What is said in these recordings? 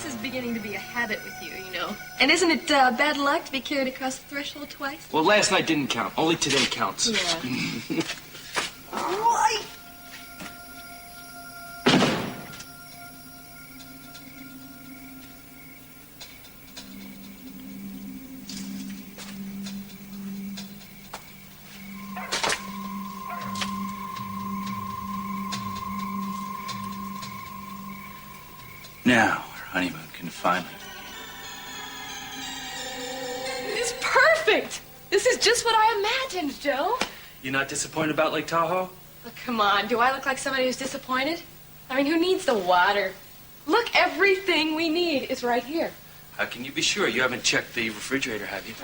This is beginning to be a habit with you, you know. And isn't it bad luck to be carried across the threshold twice? Well, last night didn't count. Only today counts. Yeah. Right. Now, our honeymoon can finally begin. It's perfect. This is just what I imagined, Joe. You're not disappointed about Lake Tahoe? Oh, come on. Do I look like somebody who's disappointed? I mean, who needs the water? Look, everything we need is right here. How can you be sure? You haven't checked the refrigerator, have you?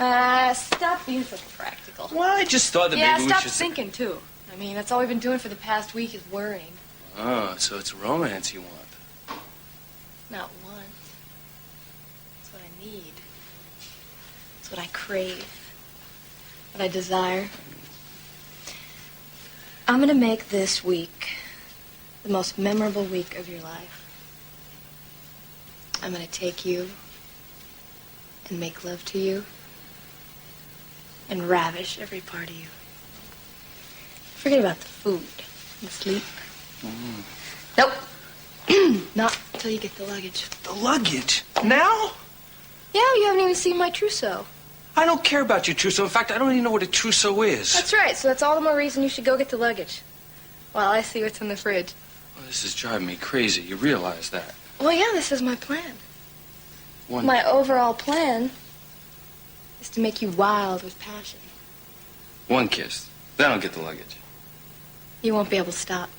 Stop being so practical. Well, I just thought that yeah, maybe we stop should... thinking, too. I mean, that's all we've been doing for the past week is worrying. Oh, so it's romance you want. Not want. It's what I need. It's what I crave. What I desire. I'm going to make this week the most memorable week of your life. I'm going to take you and make love to you and ravish every part of you. Forget about the food and sleep. Nope. Not until you get the luggage. The luggage? Now? Yeah, you haven't even seen my trousseau. I don't care about your trousseau. In fact, I don't even know what a trousseau is. That's right, so that's all the more reason you should go get the luggage. While I see what's in the fridge. Oh, this is driving me crazy. You realize that? Well, yeah, this is my plan. My overall plan is to make you wild with passion. One kiss. Then I'll get the luggage. You won't be able to stop.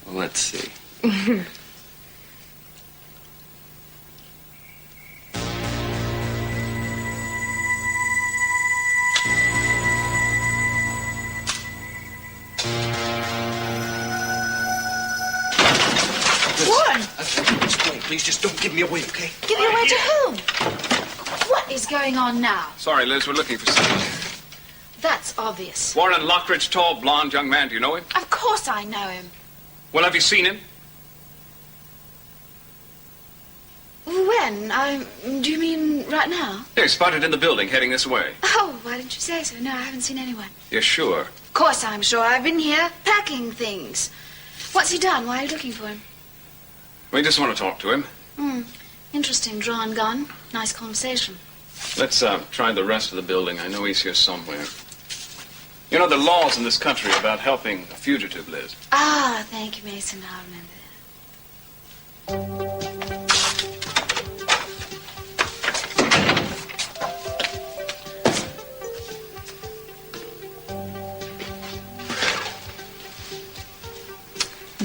Well, let's see. Explain, please. Just don't give me away, okay? Give you away to whom? What is going on now? Sorry, Liz, we're looking for someone. That's obvious. Warren Lockridge, tall, blonde young man. Do you know him? Of course I know him. Well, have you seen him? When? Do you mean right now? Yeah, spotted in the building, heading this way. Oh, why didn't you say so? No, I haven't seen anyone. You're sure? Of course I'm sure. I've been here packing things. What's he done? Why are you looking for him? We just want to talk to him. Interesting. Drawn gun. Nice conversation. Let's try the rest of the building. I know he's here somewhere. You know, there are laws in this country about helping a fugitive, Liz. Ah, thank you, Mason. I'll remember that.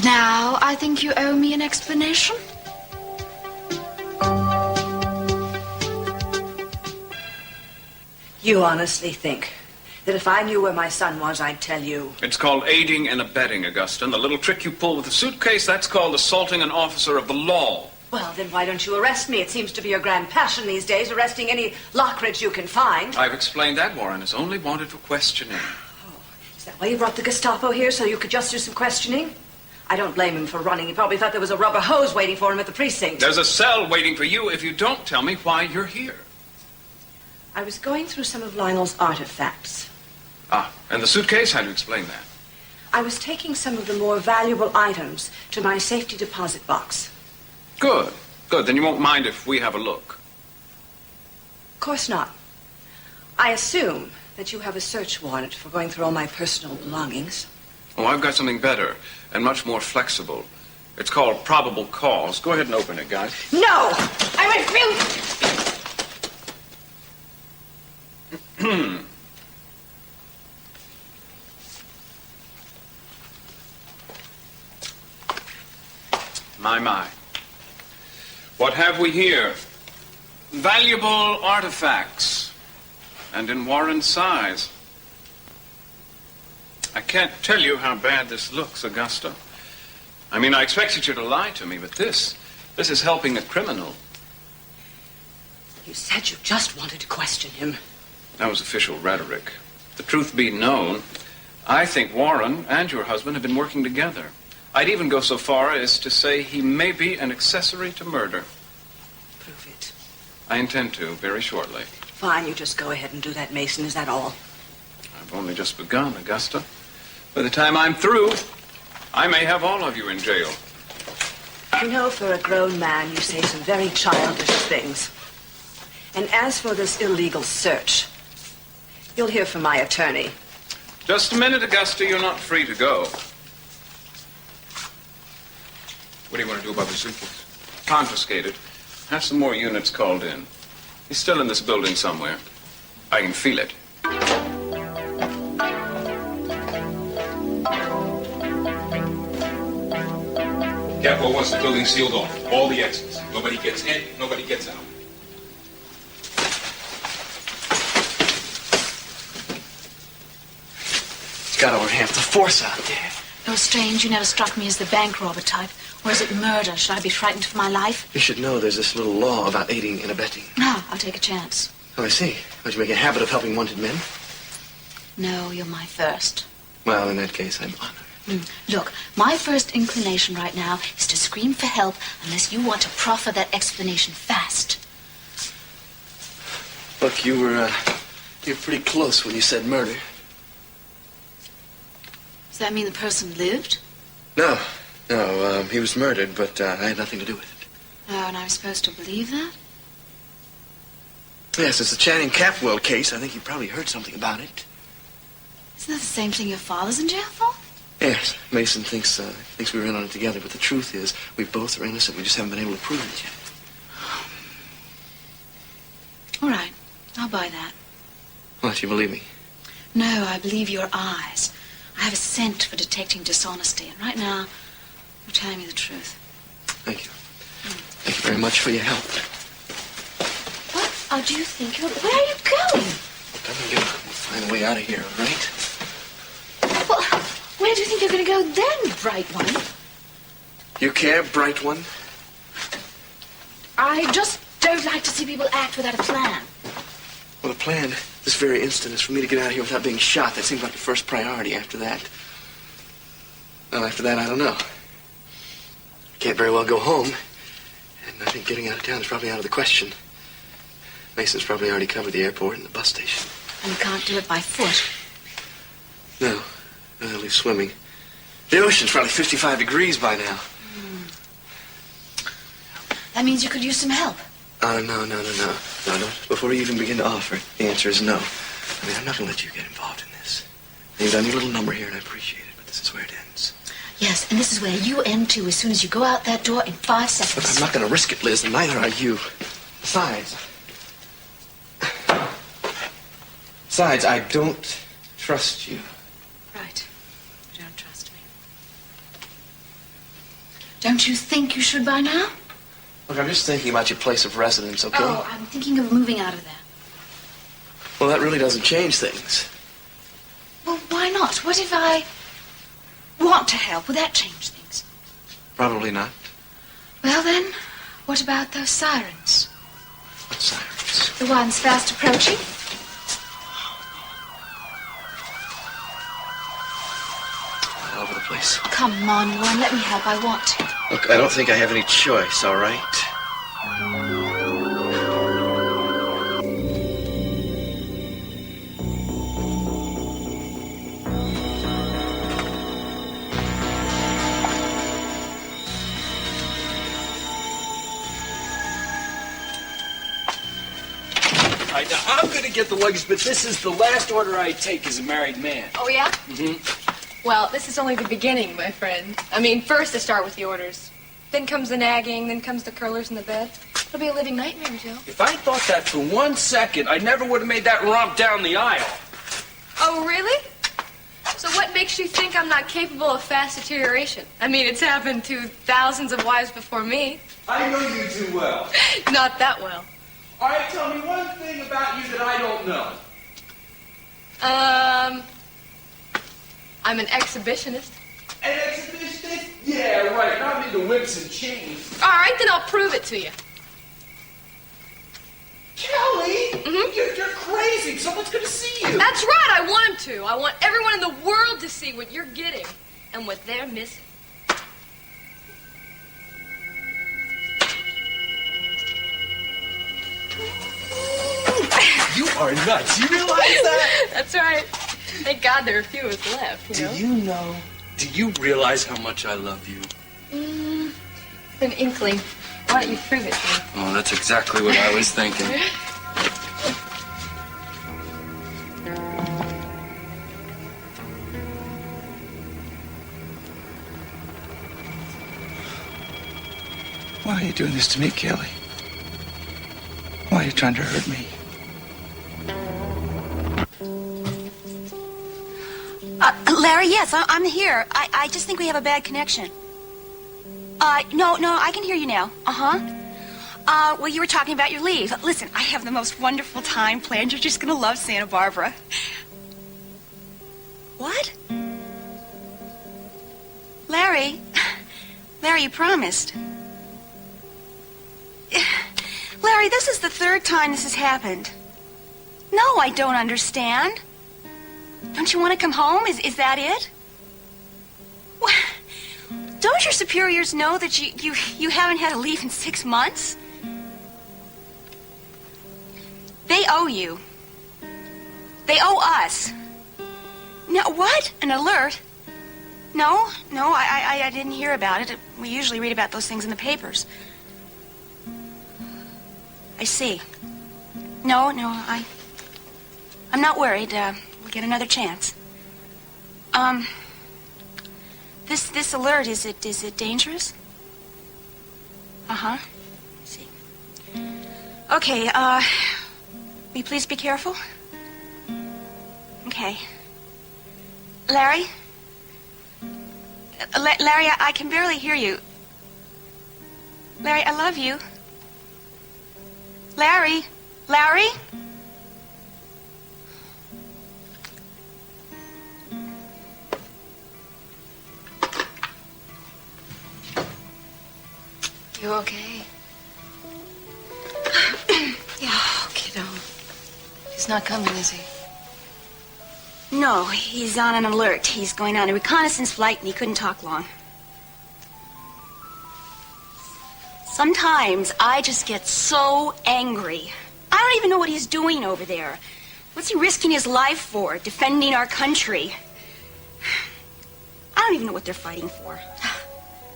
Now, I think you owe me an explanation. You honestly think that if I knew where my son was, I'd tell you? It's called aiding and abetting, Augustine. The little trick you pulled with the suitcase, that's called assaulting an officer of the law. Well, then why don't you arrest me? It seems to be your grand passion these days, arresting any Lockridge you can find. I've explained that, Warren. It's only wanted for questioning. Oh, is that why you brought the Gestapo here, so you could just do some questioning? I don't blame him for running. He probably thought there was a rubber hose waiting for him at the precinct. There's a cell waiting for you if you don't tell me why you're here. I was going through some of Lionel's artifacts. Ah, and the suitcase? How do you explain that? I was taking some of the more valuable items to my safety deposit box. Good. Good. Then you won't mind if we have a look. Of course not. I assume that you have a search warrant for going through all my personal belongings. Oh, I've got something better and much more flexible. It's called probable cause. Go ahead and open it, guys. No! I refuse! My. What have we here? Valuable artifacts. And in Warren's size. I can't tell you how bad this looks, Augusta. I mean, I expected you to lie to me, but this is helping a criminal. You said you just wanted to question him. That was official rhetoric. The truth be known, I think Warren and your husband have been working together. I'd even go so far as to say he may be an accessory to murder. I intend to, very shortly. Fine, you just go ahead and do that, Mason. Is that all? I've only just begun, Augusta. By the time I'm through, I may have all of you in jail. You know, for a grown man, you say some very childish things. And as for this illegal search, you'll hear from my attorney. Just a minute, Augusta. You're not free to go. What do you want to do about the suitcase? Confiscate it. Have some more units called in. He's still in this building somewhere. I can feel it. Capital wants the building sealed off. All the exits. Nobody gets in, nobody gets out. It's got over half the force out there. Oh, strange, you never struck me as the bank robber type. Or is it murder? Should I be frightened for my life? You should know there's this little law about aiding and abetting. No, I'll take a chance. Oh, I see. Would you make a habit of helping wanted men? No, you're my first. Well, in that case, I'm honored. Look, my first inclination right now is to scream for help unless you want to proffer that explanation fast. Look, you were pretty close when you said murder. Does that mean the person lived? No, he was murdered, but I had nothing to do with it. Oh, and I was supposed to believe that? Yes, it's the Channing Capwell case. I think you probably heard something about it. Isn't that the same thing your father's in jail for? Yes, Mason thinks we were in on it together, but the truth is we both are innocent. We just haven't been able to prove it yet. All right, I'll buy that. What, you believe me? No, I believe your eyes. I have a scent for detecting dishonesty, and right now, you're telling me the truth. Thank you. Thank you very much for your help. What do you think you're... Where are you going? I'm going to find a way out of here, all right? Well, where do you think you're going to go then, bright one? You care, bright one? I just don't like to see people act without a plan. Well, the plan, this very instant, is for me to get out of here without being shot. That seems like the first priority. After that... Well, after that, I don't know. I can't very well go home. And I think getting out of town is probably out of the question. Mason's probably already covered the airport and the bus station. And you can't do it by foot. No, at least swimming. The ocean's probably 55 degrees by now. That means you could use some help. No. No. Before you even begin to offer, the answer is no. I mean, I'm not going to let you get involved in this. You've done your little number here, and I appreciate it, but this is where it ends. Yes, and this is where you end, too, as soon as you go out that door in 5 seconds. Look, I'm not going to risk it, Liz, and neither are you. Besides, I don't trust you. Right. You don't trust me. Don't you think you should by now? Look, I'm just thinking about your place of residence, okay? Oh, I'm thinking of moving out of there. Well, that really doesn't change things. Well, why not? What if I want to help? Will that change things? Probably not. Well, then, what about those sirens? What sirens? The ones fast approaching? All over the place. Come on, Warren, let me help. I want to. Look, I don't think I have any choice, all right? I'm going to get the luggage, but this is the last order I take as a married man. Oh, yeah? Mm-hmm. Well, this is only the beginning, my friend. I mean, first I start with the orders. Then comes the nagging, then comes the curlers in the bed. It'll be a living nightmare, Joe. If I thought that for 1 second, I never would have made that romp down the aisle. Oh, really? So what makes you think I'm not capable of fast deterioration? I mean, it's happened to thousands of wives before me. I know you too well. Not that well. All right, tell me one thing about you that I don't know. I'm an exhibitionist. An exhibitionist? Yeah, right. Not into whips and chains. All right, then I'll prove it to you. Kelly, Mm-hmm. you're crazy. Someone's going to see you. That's right, I want him to. I want everyone in the world to see what you're getting and what they're missing. are nuts. You realize that? That's right. Thank God there are a few of us left, you know? Do you realize how much I love you? An inkling. Why don't you prove it to me? Oh, that's exactly what I was thinking. Why are you doing this to me, Kelly? Why are you trying to hurt me? Larry, yes, I'm here. I just think we have a bad connection. No, I can hear you now. Well, you were talking about your leave. Listen, I have the most wonderful time planned. You're just going to love Santa Barbara. What? Larry, you promised. Larry, this is the third time this has happened. No, I don't understand. Don't you want to come home? Is that it? What? Don't your superiors know that you haven't had a leave in 6 months? They owe you. They owe us. No, what? An alert? No, I didn't hear about it. We usually read about those things in the papers. I see. No, I'm not worried. We'll get another chance. This alert, is it dangerous? I see. Okay, will you please be careful? Okay. Larry? Larry, I can barely hear you. Larry, I love you. Larry? You okay? Yeah, kiddo. He's not coming, is he? No, he's on an alert. He's going on a reconnaissance flight and he couldn't talk long. Sometimes I just get so angry. I don't even know what he's doing over there. What's he risking his life for? Defending our country. I don't even know what they're fighting for.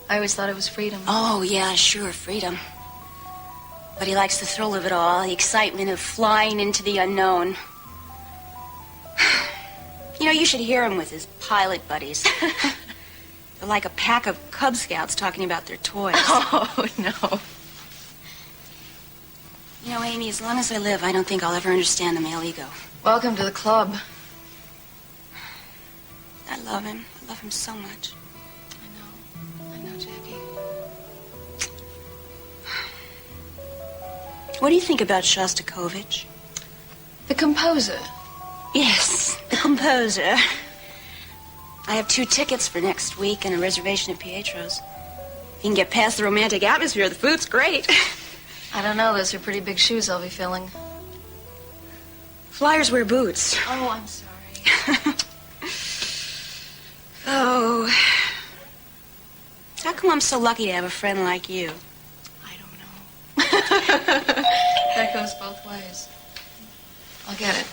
I always thought it was freedom. Oh, yeah, sure, freedom. But he likes the thrill of it all, the excitement of flying into the unknown. You know, you should hear him with his pilot buddies. They're like a pack of Cub Scouts talking about their toys. Oh, no. You know, Amy, as long as I live, I don't think I'll ever understand the male ego. Welcome to the club. I love him. I love him so much. I know, Jackie. What do you think about Shostakovich? The composer. Yes, the composer. I have 2 tickets for next week and a reservation at Pietro's. If you can get past the romantic atmosphere, the food's great. I don't know. Those are pretty big shoes I'll be filling. Flyers wear boots. Oh, I'm sorry. Oh. How come I'm so lucky to have a friend like you? I don't know. That goes both ways. I'll get it.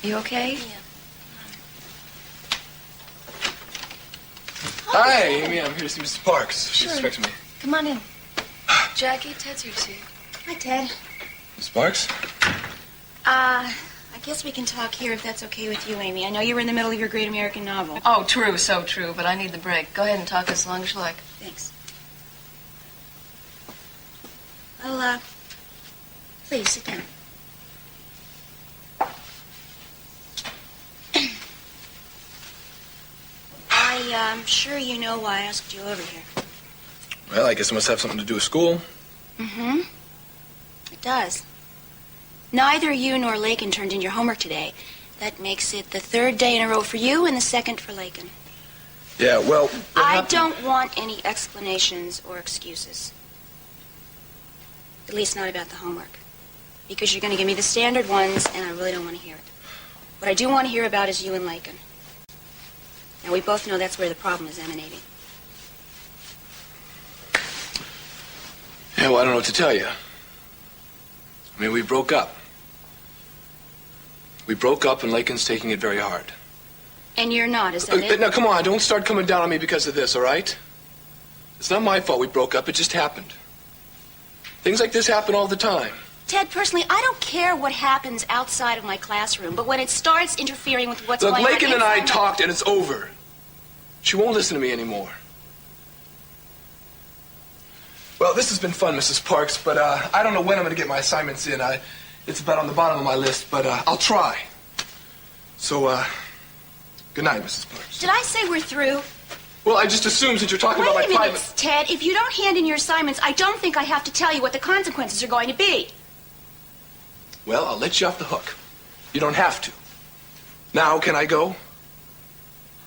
You okay? Yeah. Hi, Amy. I'm here to see Mrs. Parks. She's expecting me. Come on in. Jackie, Ted's here to see you. Hi, Ted. Mrs. Parks? I guess we can talk here if that's okay with you, Amy. I know you were in the middle of your great American novel. Oh, true, so true, but I need the break. Go ahead and talk as long as you like. Thanks. Well, please sit down. I'm sure you know why I asked you over here. Well, I guess it must have something to do with school. Mm-hmm. It does. Neither you nor Lakin turned in your homework today. That makes it the 3rd day in a row for you and the 2nd for Lakin. Yeah, well... I don't want any explanations or excuses. At least not about the homework. Because you're going to give me the standard ones, and I really don't want to hear it. What I do want to hear about is you and Lakin. And we both know that's where the problem is emanating. Yeah, well, I don't know what to tell you. I mean, we broke up. We broke up and Lakin's taking it very hard. And you're not, is that it? Now, come on, don't start coming down on me because of this, all right? It's not my fault we broke up, it just happened. Things like this happen all the time. Ted, personally, I don't care what happens outside of my classroom, but when it starts interfering with what's Look, going on... Lakin and I talked and it's over. She won't listen to me anymore. Well, this has been fun, Mrs. Parks, but I don't know when I'm going to get my assignments in. It's about on the bottom of my list, but I'll try. So, good night, Mrs. Parks. Did I say we're through? Well, I just assumed since you're talking about my Wait a private... minute, Ted. If you don't hand in your assignments, I don't think I have to tell you what the consequences are going to be. Well, I'll let you off the hook. You don't have to. Now, can I go?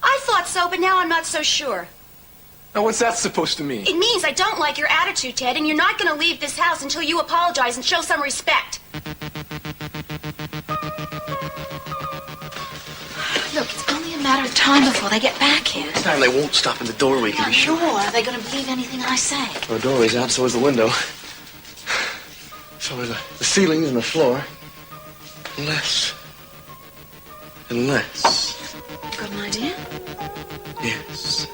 I thought so, but now I'm not so sure. Now, what's that supposed to mean? It means I don't like your attitude, Ted, and you're not going to leave this house until you apologize and show some respect. Look, it's only a matter of time before they get back here. This time they won't stop in the doorway, you can be sure. Nor are they going to believe anything I say. Well, the doorway's out, so is the window. So are the ceilings and the floor. Less and less. You got an idea? Yes.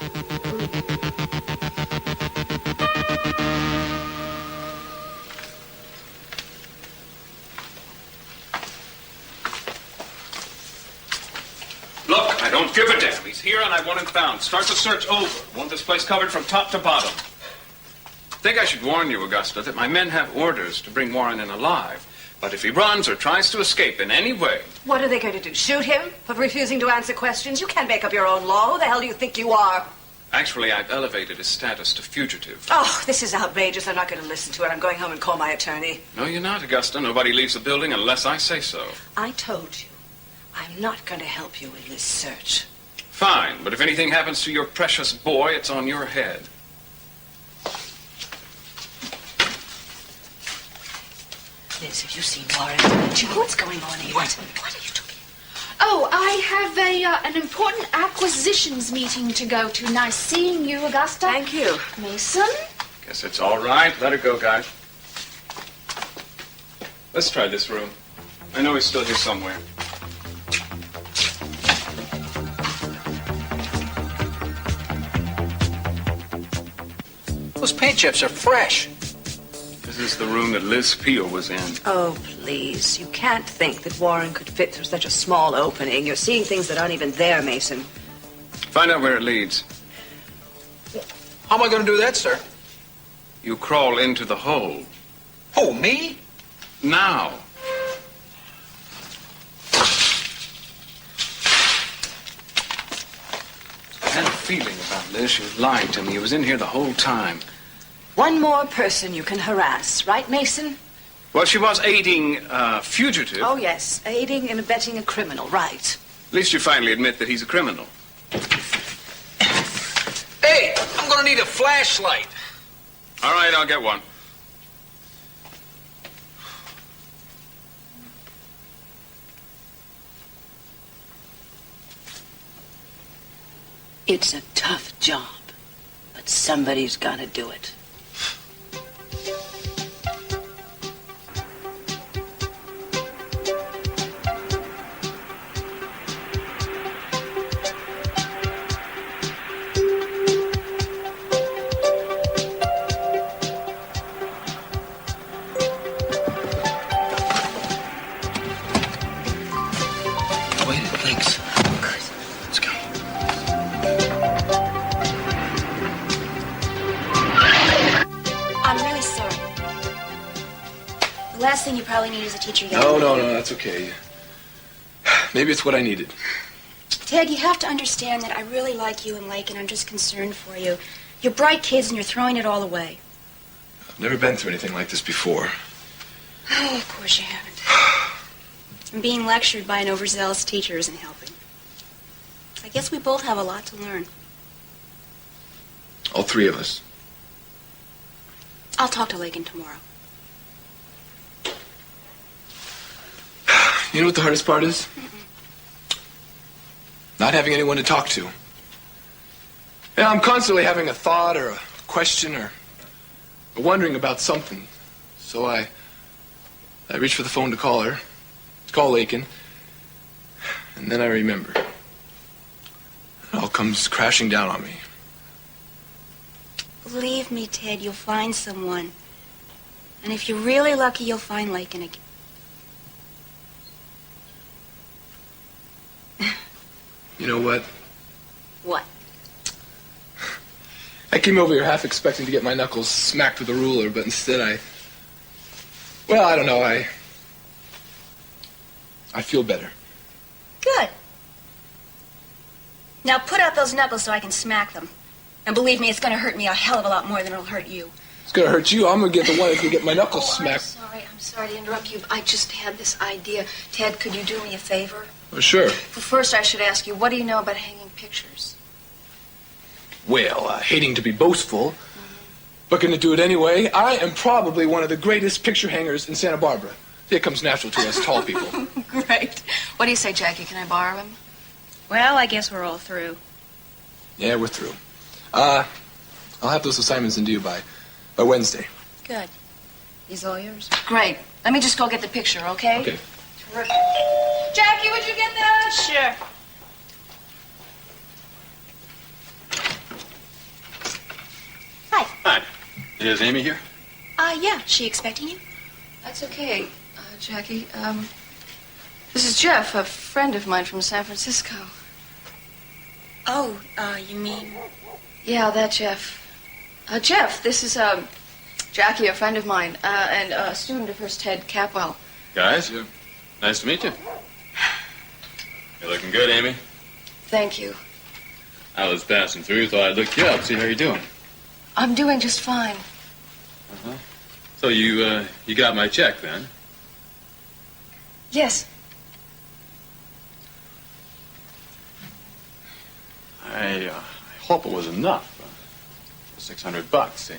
Look, I don't give a damn. He's here and I want him found. Start the search over. Want this place covered from top to bottom. I think I should warn you, Augusta, that my men have orders to bring Warren in alive. But if he runs or tries to escape in any way... What are they going to do? Shoot him for refusing to answer questions? You can't make up your own law. Who the hell do you think you are? Actually, I've elevated his status to fugitive. Oh, this is outrageous. I'm not going to listen to it. I'm going home and call my attorney. No, you're not, Augusta. Nobody leaves the building unless I say so. I told you. I'm not going to help you in this search. Fine, but if anything happens to your precious boy, it's on your head. Liz, have you seen Warren? Do you know what's going on here? What are you doing? Oh, I have an important acquisitions meeting to go to. Nice seeing you, Augusta. Thank you. Mason? Guess it's all right. Let it go, guys. Let's try this room. I know he's still here somewhere. Those paint chips are fresh. This is the room that Liz Peel was in. Oh, please. You can't think that Warren could fit through such a small opening. You're seeing things that aren't even there, Mason. Find out where it leads. How am I going to do that, sir? You crawl into the hole. Oh, me? Now. I had a feeling about Liz. She was lying to me. He was in here the whole time. One more person you can harass, right, Mason? Well, she was aiding a fugitive. Oh, yes. Aiding and abetting a criminal, right. At least you finally admit that he's a criminal. Hey, I'm going to need a flashlight. All right, I'll get one. It's a tough job, but somebody's got to do it. Last thing you probably need is a teacher. No, that's okay. Maybe it's what I needed. Ted, you have to understand that I really like you and Lake, and I'm just concerned for you. You're bright kids, and you're throwing it all away. I've never been through anything like this before. Oh, of course you haven't. And being lectured by an overzealous teacher isn't helping. I guess we both have a lot to learn. All three of us. I'll talk to Lakin tomorrow. You know what the hardest part is? Not having anyone to talk to. Yeah, I'm constantly having a thought or a question or wondering about something. So I reach for the phone to call her, to call Lakin. And then I remember. It all comes crashing down on me. Believe me, Ted, you'll find someone. And if you're really lucky, you'll find Lakin again. You know what? What? I came over here half expecting to get my knuckles smacked with a ruler, but instead well, I don't know, I feel better. Good. Now put out those knuckles so I can smack them. And believe me, it's going to hurt me a hell of a lot more than it'll hurt you. It's going to hurt you. I'm going to get the one that's going to get my knuckles smacked. I'm sorry to interrupt you. I just had this idea. Ted, could you do me a favor? Oh, sure. Well, first, I should ask you, what do you know about hanging pictures? Well, hating to be boastful, but going to do it anyway, I am probably one of the greatest picture hangers in Santa Barbara. It comes natural to us tall people. Great. What do you say, Jackie? Can I borrow him? Well, I guess we're all through. Yeah, we're through. I'll have those assignments into you by Wednesday. Good. He's all yours. Great. Let me just go get the picture, okay? Okay. Terrific. Jackie, would you get that? Sure. Hi. Is Amy here? Yeah. She expecting you? That's okay, Jackie. This is Jeff, a friend of mine from San Francisco. Oh, you mean? Yeah, that Jeff. Jeff, this is, Jackie, a friend of mine, and a student of hers, Ted Capwell. Guys, nice to meet you. You're looking good, Amy. Thank you. I was passing through, thought I'd look you up, see how you're doing. I'm doing just fine. Uh-huh. So you got my check then? Yes. I hope it was enough. $600. See,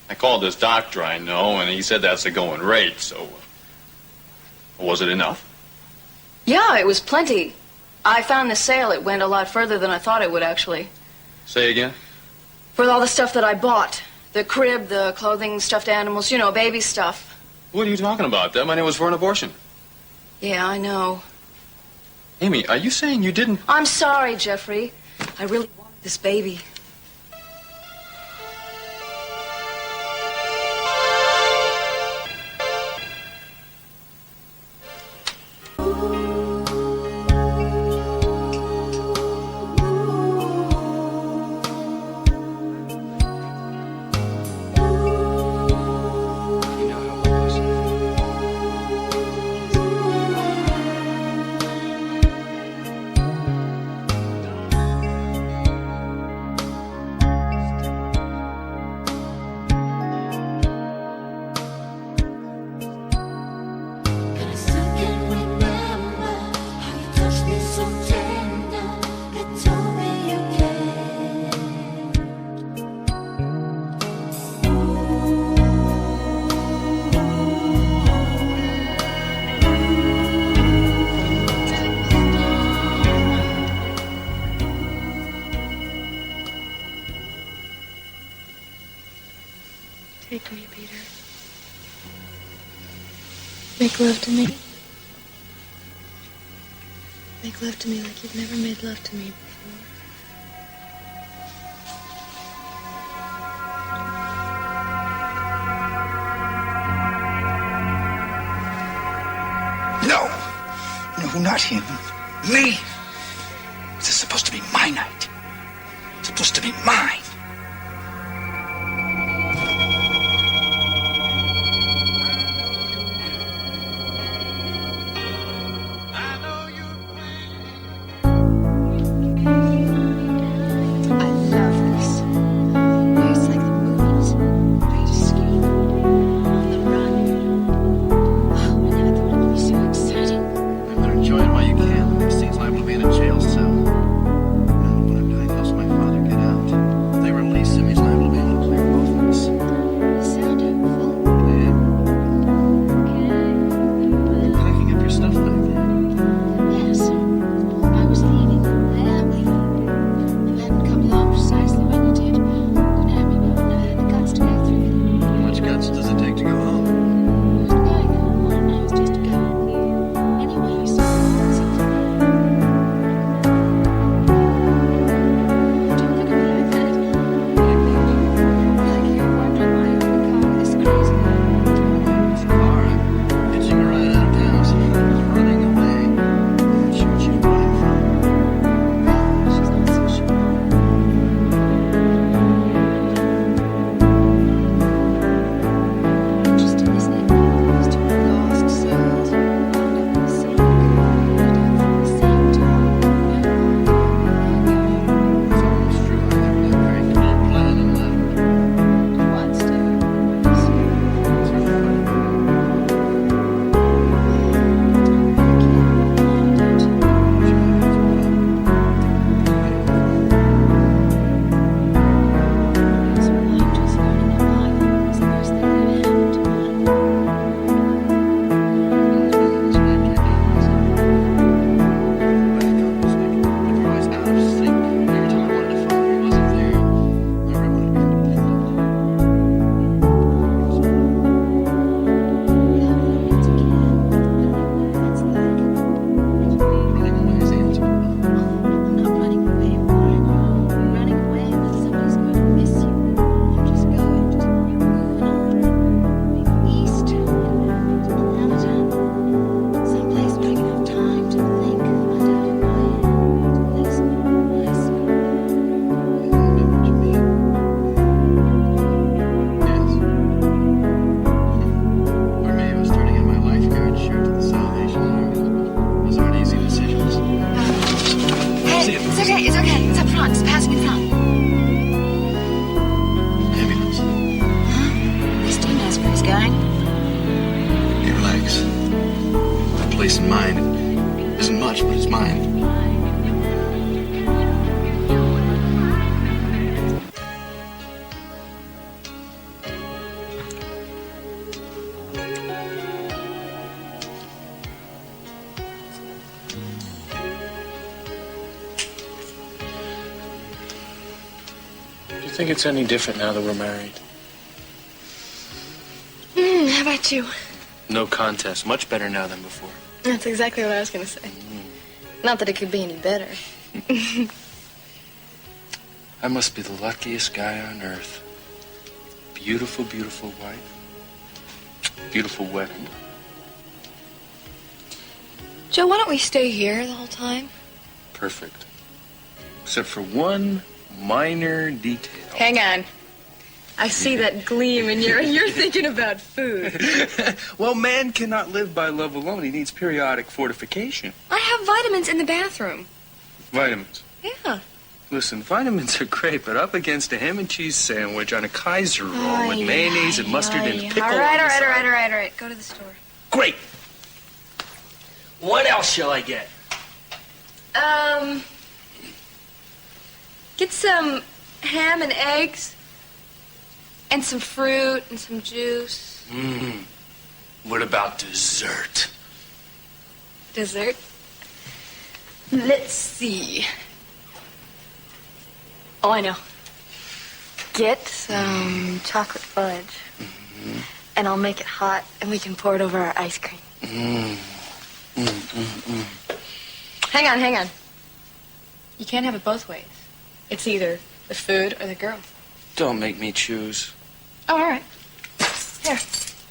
I called this doctor I know, and he said that's the going rate, so... was it enough? Yeah, it was plenty. I found the sale. It went a lot further than I thought it would, actually. Say again? For all the stuff that I bought. The crib, the clothing, stuffed animals, you know, baby stuff. What are you talking about? That money was for an abortion. Yeah, I know. Amy, are you saying you didn't... I'm sorry, Jeffrey. I really wanted this baby. Take me, Peter. Make love to me. Make love to me like you've never made love to me before. No! No, not him. Me! This is supposed to be my night. It's supposed to be mine. It's okay. It's up front. It's passing in front. Ambulance. Huh? At least he knows where he's going. Hey, relax. My place in mind isn't much, but it's mine. Do you think it's any different now that we're married? How about you? No contest. Much better now than before. That's exactly what I was going to say. Not that it could be any better. I must be the luckiest guy on earth. Beautiful, beautiful wife. Beautiful wedding. Joe, why don't we stay here the whole time? Perfect. Except for one minor detail. Hang on. I see that gleam in your, and you're thinking about food. Well, man cannot live by love alone. He needs periodic fortification. I have vitamins in the bathroom. Vitamins. Yeah. Listen, vitamins are great, but up against a ham and cheese sandwich on a Kaiser roll with mayonnaise and mustard and pickle. All right. Go to the store. Great. What else shall I get? Get some ham and eggs. And some fruit and some juice. What about dessert? Dessert? Let's see. Oh, I know. Get some chocolate fudge. And I'll make it hot, and we can pour it over our ice cream. Hang on. You can't have it both ways. It's either the food or the girl. Don't make me choose. Oh, all right. Here,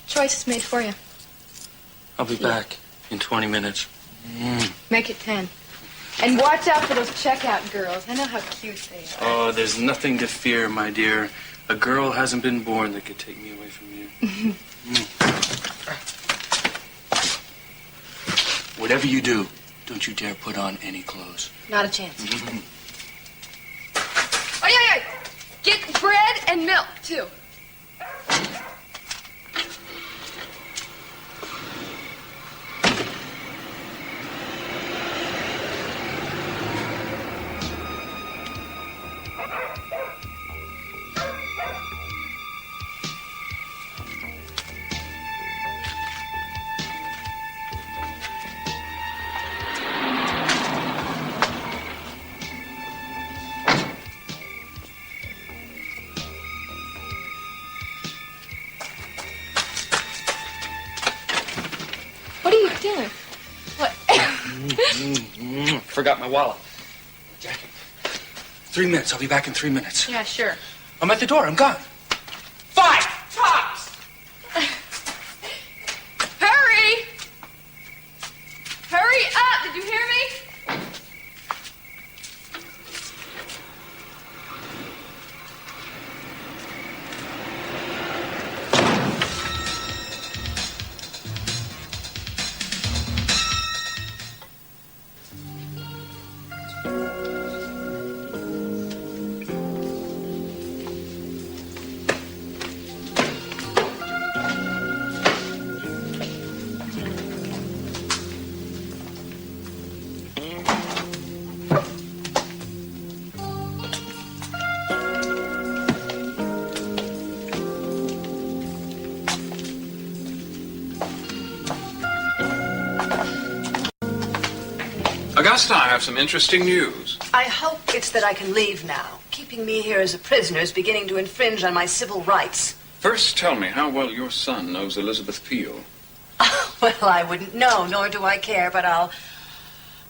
choice is made for you. I'll be back in 20 minutes. Make it 10. And watch out for those checkout girls. I know how cute they are. Oh, there's nothing to fear, my dear. A girl hasn't been born that could take me away from you. Whatever you do, don't you dare put on any clothes. Not a chance. Oh, yeah. Get bread and milk, too. Forgot my wallet. Jacket. 3 minutes. I'll be back in 3 minutes. Yeah, sure. I'm at the door. I'm gone. 5 tops! Hurry! Hurry up! Did you hear me? Augusta, I have some interesting news. I hope it's that I can leave now. Keeping me here as a prisoner is beginning to infringe on my civil rights. First, tell me how well your son knows Elizabeth Peel. Well, I wouldn't know, nor do I care, but I'll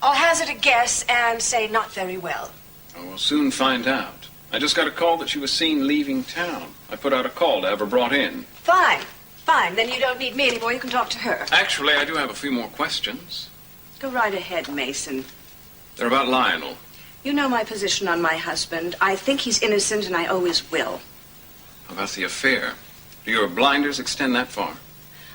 hazard a guess and say not very well. Oh, we'll soon find out. I just got a call that she was seen leaving town. I put out a call to have her brought in. Fine. Then you don't need me anymore. You can talk to her. Actually, I do have a few more questions. Go right ahead, Mason. They're about Lionel. You know my position on my husband. I think he's innocent, and I always will. How about the affair? Do your blinders extend that far?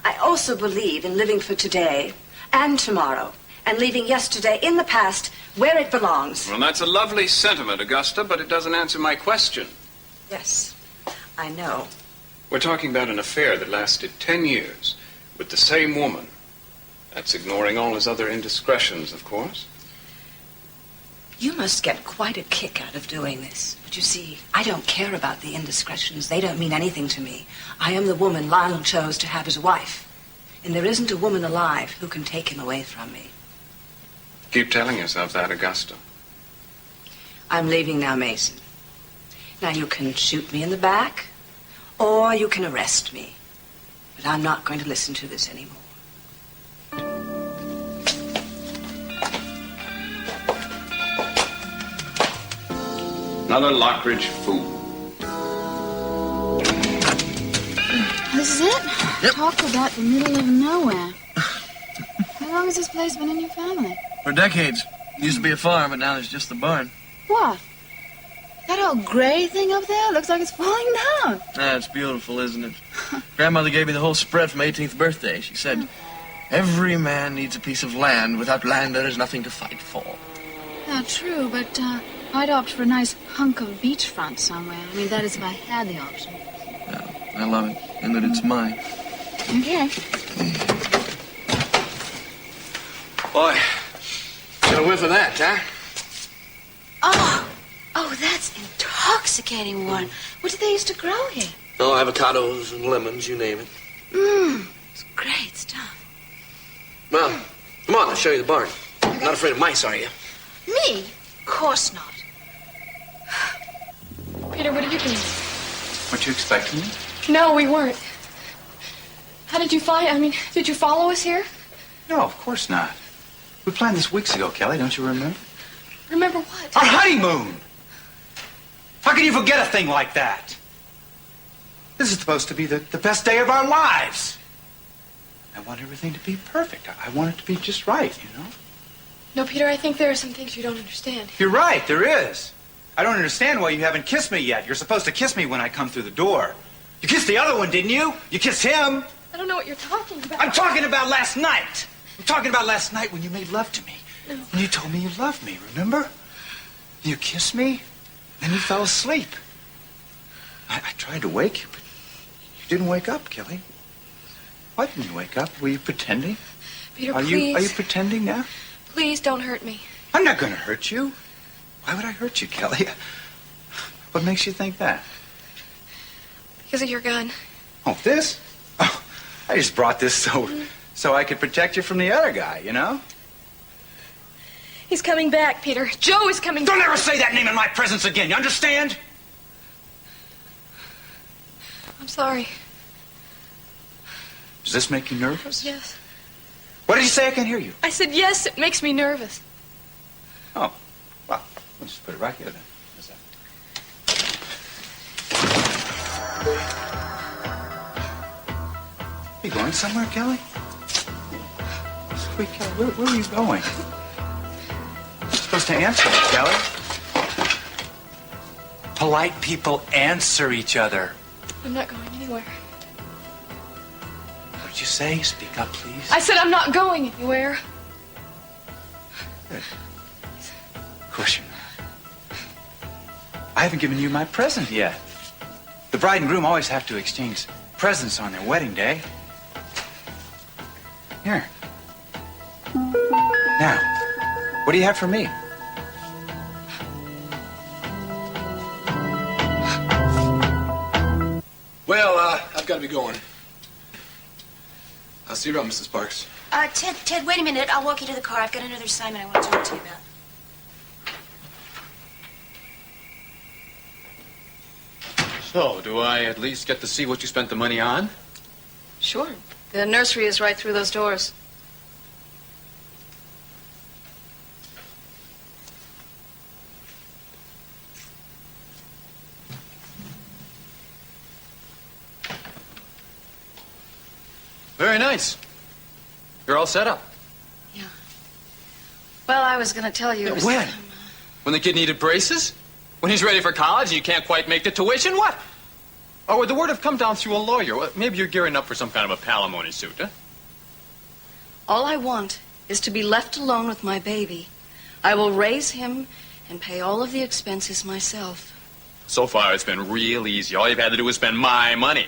I also believe in living for today and tomorrow, and leaving yesterday in the past where it belongs. Well, that's a lovely sentiment, Augusta, but it doesn't answer my question. Yes, I know. We're talking about an affair that lasted 10 years with the same woman. That's ignoring all his other indiscretions, of course. You must get quite a kick out of doing this. But you see, I don't care about the indiscretions. They don't mean anything to me. I am the woman Lionel chose to have as wife. And there isn't a woman alive who can take him away from me. Keep telling yourself that, Augusta. I'm leaving now, Mason. Now, you can shoot me in the back, or you can arrest me. But I'm not going to listen to this anymore. Another Lockridge fool. This is it? Yep. Talk about the middle of nowhere. How long has this place been in your family? For decades. It used to be a farm, but now there's just the barn. What? That old gray thing up there looks like it's falling down. Ah, it's beautiful, isn't it? Grandmother gave me the whole spread for my 18th birthday. She said, every man needs a piece of land. Without land, there is nothing to fight for. Yeah, true, but I'd opt for a nice hunk of beachfront somewhere. I mean, that is if I had the option. Yeah, I love it, and that it's mine. Okay. Boy, got a whiff of that, huh? Oh, that's intoxicating, Warren. What did they used to grow here? Oh, avocados and lemons, you name it. It's great stuff. Well, come on, I'll show you the barn. Not afraid of mice, are you? Me? Of course not. Peter, what are you doing? Weren't you expecting me? No, we weren't. How did you did you follow us here? No, of course not. We planned this weeks ago, Kelly. Don't you remember? Remember what? Our honeymoon! How can you forget a thing like that? This is supposed to be the best day of our lives. I want everything to be perfect. I want it to be just right, you know? No, Peter, I think there are some things you don't understand. You're right, there is. I don't understand why you haven't kissed me yet. You're supposed to kiss me when I come through the door. You kissed the other one, didn't you? You kissed him. I don't know what you're talking about. I'm talking about last night. I'm talking about last night when you made love to me. No. When you told me you loved me, remember? You kissed me, then you fell asleep. I tried to wake you, but you didn't wake up, Kelly. Why didn't you wake up? Were you pretending? Peter, Are please. you pretending now? Please don't hurt me. I'm not going to hurt you. Why would I hurt you, Kelly? What makes you think that? Because of your gun. Oh, this? Oh, I just brought this so I could protect you from the other guy, you know? He's coming back, Peter. Joe is coming back. Don't ever say that name in my presence again, you understand? I'm sorry. Does this make you nervous? Yes. What did you say? I can't hear you. I said yes, it makes me nervous. Oh, well, we'll just put it right here then. How's that? Are you going somewhere, Kelly? Sweet Kelly, where are you going? You're supposed to answer me, Kelly. Polite people answer each other. I'm not going anywhere. What did you say? Speak up, please. I said I'm not going anywhere. Good. Of course you're not. I haven't given you my present yet. The bride and groom always have to exchange presents on their wedding day. Here. Now, what do you have for me? Well, I've got to be going. I'll see you around, Mrs. Parks. Ted, wait a minute. I'll walk you to the car. I've got another assignment I want to talk to you about. So, do I at least get to see what you spent the money on? Sure. The nursery is right through those doors. Very nice. You're all set up. Yeah. Well, I was going to tell you. When? When the kid needed braces? When he's ready for college and you can't quite make the tuition? What? Or would the word have come down through a lawyer? Well, maybe you're gearing up for some kind of a palimony suit, huh? All I want is to be left alone with my baby I will raise him and pay all of the expenses myself. So far, it's been real easy. All you've had to do is spend my money.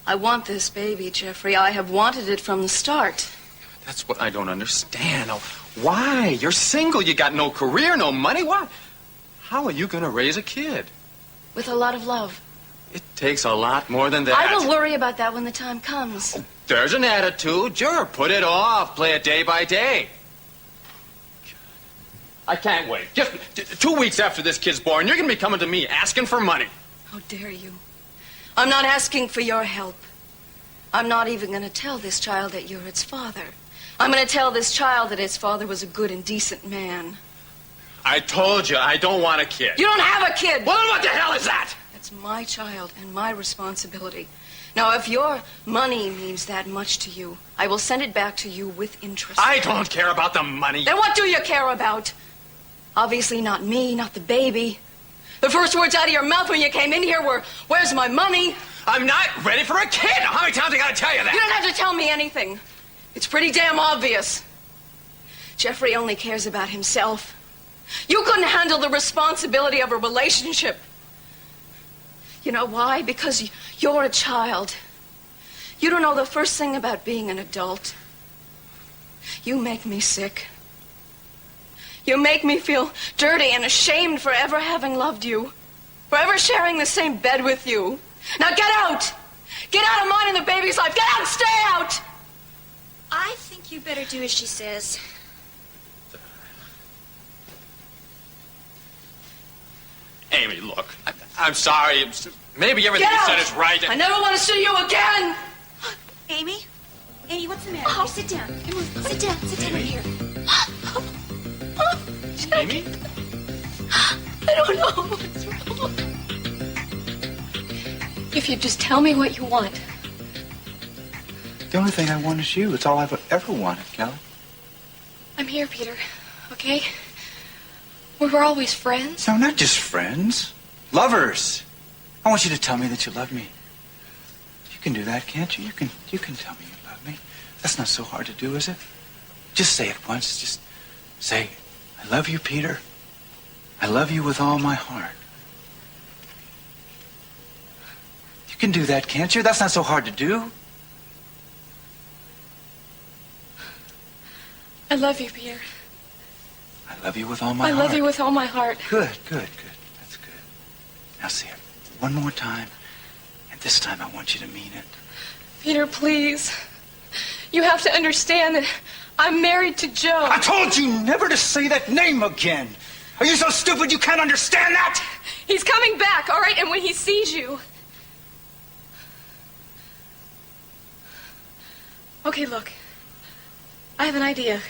I want this baby, Jeffrey. I have wanted it from the start. That's what I don't understand. Now, why? You're single. You got no career, no money. Why? How are you going to raise a kid? With a lot of love. It takes a lot more than that. I will worry about that when the time comes. Oh, there's an attitude. Sure, put it off. Play it day by day. I can't wait. Just 2 weeks after this kid's born, you're going to be coming to me asking for money. How dare you? I'm not asking for your help. I'm not even going to tell this child that you're its father. I'm going to tell this child that its father was a good and decent man. I told you, I don't want a kid. You don't have a kid! Well, then what the hell is that? That's my child and my responsibility. Now, if your money means that much to you, I will send it back to you with interest. I don't care about the money. Then what do you care about? Obviously not me, not the baby. The first words out of your mouth when you came in here were, "Where's my money?" I'm not ready for a kid. How many times I gotta tell you that? You don't have to tell me anything. It's pretty damn obvious. Jeffrey only cares about himself. You couldn't handle the responsibility of a relationship. You know why? Because you're a child. You don't know the first thing about being an adult. You make me sick. You make me feel dirty and ashamed for ever having loved you, for ever sharing the same bed with you. Now get out! Get out of mine and the baby's life! Get out! Stay out! I think you better do as she says. Amy, look, I'm sorry. Maybe everything you said is right. I never want to see you again! Amy? Amy, what's the matter? Here, sit down. Come on, sit down. Sit down over here. Amy? I don't know what's wrong. If you just tell me what you want. The only thing I want is you. It's all I've ever wanted, Kelly. I'm here, Peter. Okay? We were always friends. No, not just friends. Lovers. I want you to tell me that you love me. You can do that, can't you? You can tell me you love me. That's not so hard to do, is it? Just say it once. Just say, "I love you, Peter. I love you with all my heart." You can do that, can't you? That's not so hard to do. I love you, Peter. I love you with all my heart. I love you with all my heart. Good. That's good. Now say it one more time, and this time I want you to mean it. Peter, please. You have to understand that I'm married to Joe. I told you never to say that name again. Are you so stupid you can't understand that? He's coming back, all right? And when he sees you... Okay, look. I have an idea.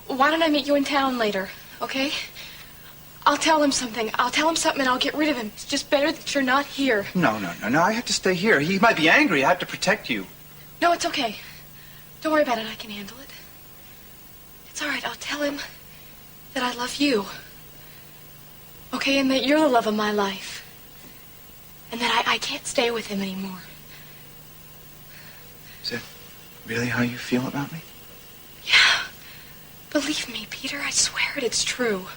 Why don't I meet you in town later, okay? I'll tell him something. I'll tell him something and I'll get rid of him. It's just better that you're not here. No. I have to stay here. He might be angry. I have to protect you. No, it's okay. Don't worry about it. I can handle it. It's all right. I'll tell him that I love you. Okay, and that you're the love of my life. And that I can't stay with him anymore. Is that really how you feel about me? Yeah. Believe me, Peter. I swear it's true.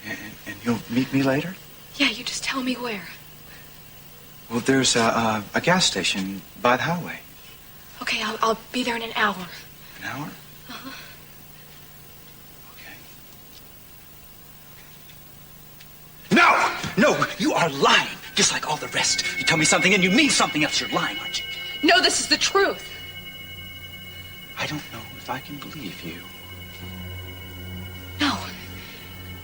And you'll meet me later? Yeah, you just tell me where. Well, there's a gas station by the highway. Okay, I'll be there in an hour. An hour? Uh-huh. Okay. No, you are lying, just like all the rest. You tell me something and you mean something else. You're lying, aren't you? No, this is the truth. I don't know if I can believe you. No.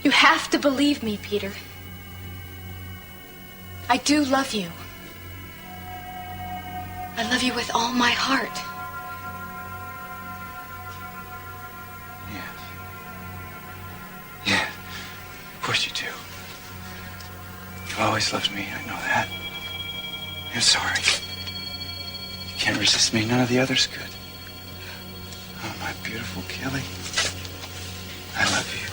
You have to believe me, Peter. I do love you. I love you with all my heart. Yeah, of course you do. You've always loved me, I know that. I'm sorry. You can't resist me, none of the others could. Oh, my beautiful Kelly. I love you.